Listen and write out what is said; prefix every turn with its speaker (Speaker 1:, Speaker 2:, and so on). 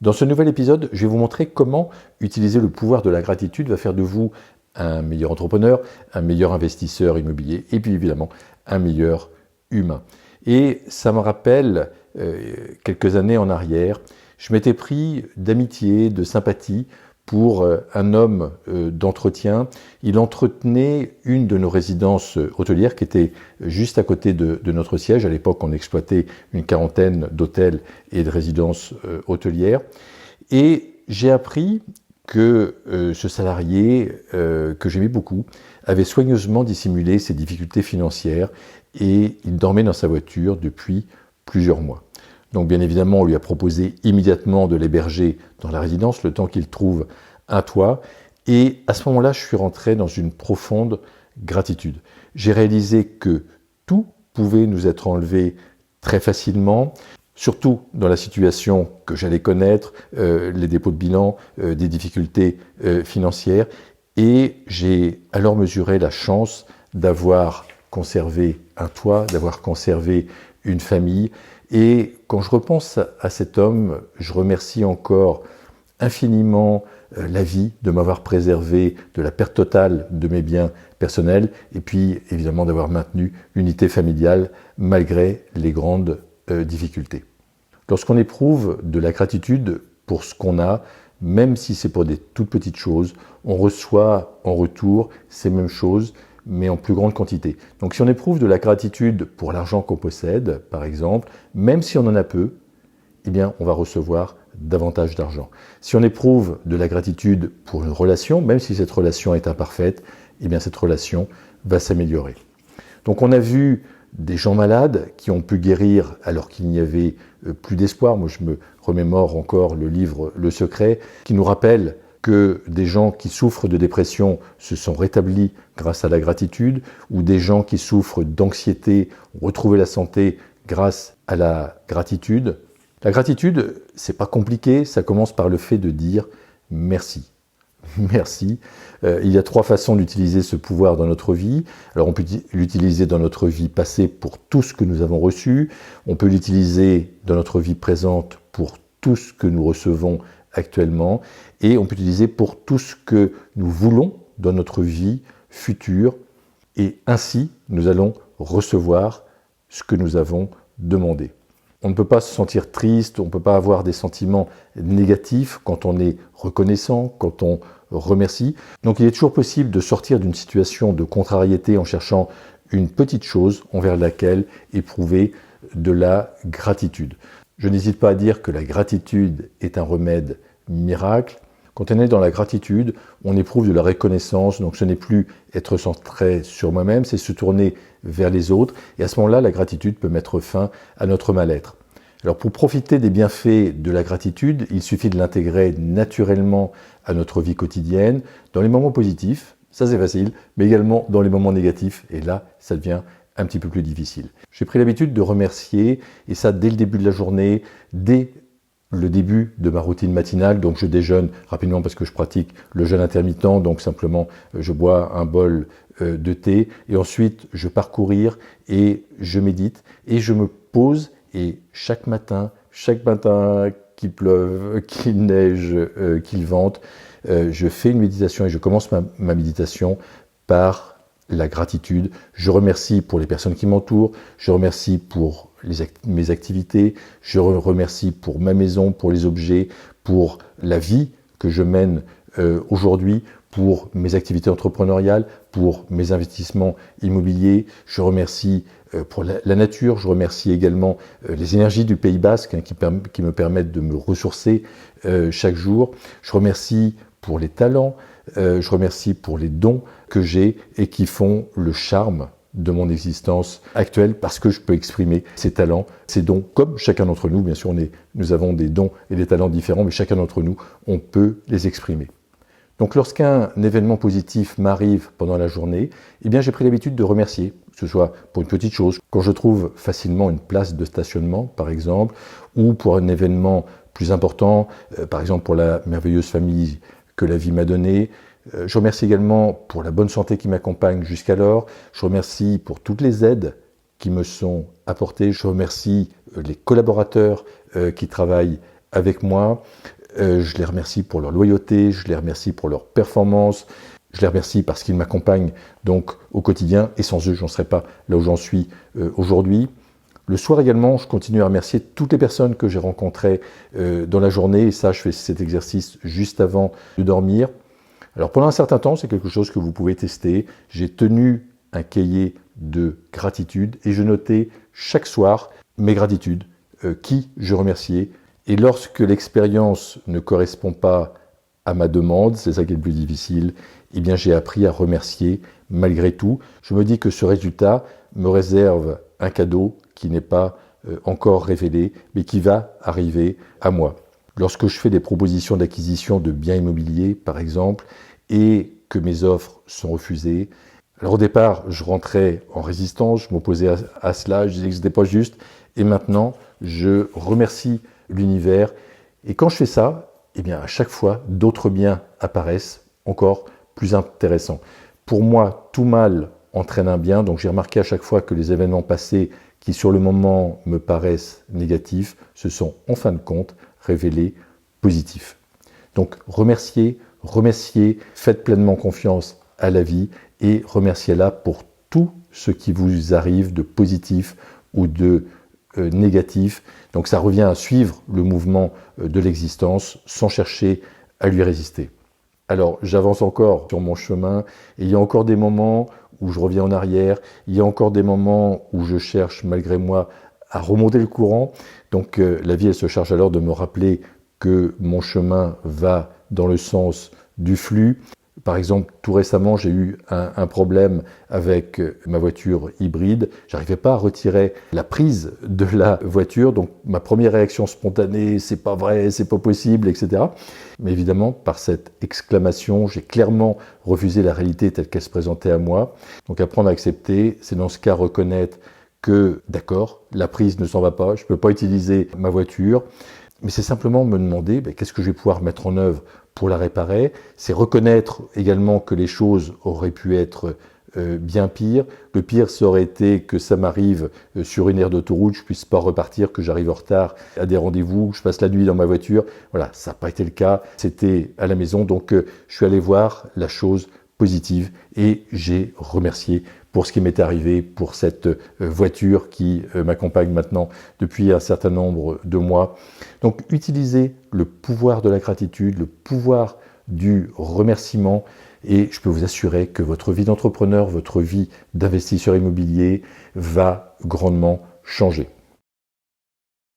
Speaker 1: Dans ce nouvel épisode, je vais vous montrer comment utiliser le pouvoir de la gratitude va faire de vous un meilleur entrepreneur, un meilleur investisseur immobilier et puis évidemment un meilleur humain. Et ça me rappelle quelques années en arrière, je m'étais pris d'amitié, de sympathie pour un homme d'entretien. Il entretenait une de nos résidences hôtelières qui était juste à côté de notre siège. À l'époque, on exploitait une quarantaine d'hôtels et de résidences hôtelières. Et j'ai appris que ce salarié, que j'aimais beaucoup, avait soigneusement dissimulé ses difficultés financières et il dormait dans sa voiture depuis plusieurs mois. Donc bien évidemment, on lui a proposé immédiatement de l'héberger dans la résidence, le temps qu'il trouve un toit. Et à ce moment-là, je suis rentré dans une profonde gratitude. J'ai réalisé que tout pouvait nous être enlevé très facilement, surtout dans la situation que j'allais connaître, les dépôts de bilan, des difficultés financières. Et j'ai alors mesuré la chance d'avoir conservé un toit, d'avoir conservé une famille. Et quand je repense à cet homme, je remercie encore infiniment la vie de m'avoir préservé de la perte totale de mes biens personnels et puis évidemment d'avoir maintenu l'unité familiale malgré les grandes difficultés. Lorsqu'on éprouve de la gratitude pour ce qu'on a, même si c'est pour des toutes petites choses, on reçoit en retour ces mêmes choses mais en plus grande quantité. Donc si on éprouve de la gratitude pour l'argent qu'on possède, par exemple, même si on en a peu, eh bien on va recevoir davantage d'argent. Si on éprouve de la gratitude pour une relation, même si cette relation est imparfaite, eh bien cette relation va s'améliorer. Donc on a vu des gens malades qui ont pu guérir alors qu'il n'y avait plus d'espoir. Moi je me remémore encore le livre Le Secret qui nous rappelle que des gens qui souffrent de dépression se sont rétablis grâce à la gratitude, ou des gens qui souffrent d'anxiété ont retrouvé la santé grâce à la gratitude. La gratitude, c'est pas compliqué, ça commence par le fait de dire merci. Merci. Il y a 3 façons d'utiliser ce pouvoir dans notre vie. Alors on peut l'utiliser dans notre vie passée pour tout ce que nous avons reçu, on peut l'utiliser dans notre vie présente pour tout ce que nous recevons actuellement, et on peut l'utiliser pour tout ce que nous voulons dans notre vie future, et ainsi nous allons recevoir ce que nous avons demandé. On ne peut pas se sentir triste, on ne peut pas avoir des sentiments négatifs quand on est reconnaissant, quand on remercie. Donc il est toujours possible de sortir d'une situation de contrariété en cherchant une petite chose envers laquelle éprouver de la gratitude. Je n'hésite pas à dire que la gratitude est un remède miracle. Quand on est dans la gratitude, on éprouve de la reconnaissance, donc ce n'est plus être centré sur moi-même, c'est se tourner vers les autres, et à ce moment-là, la gratitude peut mettre fin à notre mal-être. Alors pour profiter des bienfaits de la gratitude, il suffit de l'intégrer naturellement à notre vie quotidienne, dans les moments positifs, ça c'est facile, mais également dans les moments négatifs, et là, ça devient un petit peu plus difficile. J'ai pris l'habitude de remercier, et ça dès le début de la journée, dès le début de ma routine matinale. Donc je déjeune rapidement parce que je pratique le jeûne intermittent, donc simplement je bois un bol de thé, et ensuite je pars courir et je médite, et je me pose, et chaque matin qu'il pleuve, qu'il neige, qu'il vente, je fais une méditation, et je commence ma méditation par la gratitude. Je remercie pour les personnes qui m'entourent, je remercie pour mes activités, je remercie pour ma maison, pour les objets, pour la vie que je mène aujourd'hui, pour mes activités entrepreneuriales, pour mes investissements immobiliers. Je remercie pour la nature, je remercie également les énergies du Pays Basque qui me permettent de me ressourcer chaque jour. Je remercie pour les talents, je remercie pour les dons que j'ai et qui font le charme de mon existence actuelle, parce que je peux exprimer ces talents, ces dons, comme chacun d'entre nous. Bien sûr, nous avons des dons et des talents différents, mais chacun d'entre nous, on peut les exprimer. Donc lorsqu'un événement positif m'arrive pendant la journée, eh bien j'ai pris l'habitude de remercier, que ce soit pour une petite chose, quand je trouve facilement une place de stationnement par exemple, ou pour un événement plus important, par exemple pour la merveilleuse famille que la vie m'a donnée. Je remercie également pour la bonne santé qui m'accompagne jusqu'alors. Je remercie pour toutes les aides qui me sont apportées. Je remercie les collaborateurs qui travaillent avec moi. Je les remercie pour leur loyauté, je les remercie pour leur performance, je les remercie parce qu'ils m'accompagnent donc au quotidien, et sans eux, je n'en serais pas là où j'en suis aujourd'hui. Le soir également, je continue à remercier toutes les personnes que j'ai rencontrées dans la journée, et ça, je fais cet exercice juste avant de dormir. Alors pendant un certain temps, c'est quelque chose que vous pouvez tester. J'ai tenu un cahier de gratitude et je notais chaque soir mes gratitudes, qui je remerciais. Et lorsque l'expérience ne correspond pas à ma demande, c'est ça qui est le plus difficile, eh bien j'ai appris à remercier malgré tout. Je me dis que ce résultat me réserve un cadeau qui n'est pas encore révélé, mais qui va arriver à moi. Lorsque je fais des propositions d'acquisition de biens immobiliers, par exemple, et que mes offres sont refusées, alors au départ, je rentrais en résistance, je m'opposais à cela, je disais que ce n'était pas juste, et maintenant, je remercie l'univers. Et quand je fais ça, eh bien, à chaque fois, d'autres biens apparaissent encore plus intéressants. Pour moi, tout mal entraîne un bien, donc j'ai remarqué à chaque fois que les événements passés qui sur le moment me paraissent négatifs, se sont en fin de compte révélés positifs. Donc remerciez, faites pleinement confiance à la vie et remerciez-la pour tout ce qui vous arrive de positif ou de négatif. Donc ça revient à suivre le mouvement de l'existence sans chercher à lui résister. Alors j'avance encore sur mon chemin et il y a encore des moments où je reviens en arrière, il y a encore des moments où je cherche malgré moi à remonter le courant. Donc la vie elle se charge alors de me rappeler que mon chemin va dans le sens du flux. Par exemple, tout récemment, j'ai eu un problème avec ma voiture hybride. J'arrivais pas à retirer la prise de la voiture. Donc, ma première réaction spontanée, c'est pas vrai, c'est pas possible, etc. Mais évidemment, par cette exclamation, j'ai clairement refusé la réalité telle qu'elle se présentait à moi. Donc, apprendre à accepter, c'est dans ce cas reconnaître que, d'accord, la prise ne s'en va pas, je peux pas utiliser ma voiture. Mais c'est simplement me demander qu'est-ce que je vais pouvoir mettre en œuvre pour la réparer. C'est reconnaître également que les choses auraient pu être bien pires. Le pire, ça aurait été que ça m'arrive sur une aire d'autoroute, je puisse pas repartir, que j'arrive en retard à des rendez-vous, que je passe la nuit dans ma voiture. Voilà, ça n'a pas été le cas. C'était à la maison, donc je suis allé voir la chose positive et j'ai remercié pour ce qui m'est arrivé, pour cette voiture qui m'accompagne maintenant depuis un certain nombre de mois. Donc utilisez le pouvoir de la gratitude, le pouvoir du remerciement, et je peux vous assurer que votre vie d'entrepreneur, votre vie d'investisseur immobilier va grandement changer.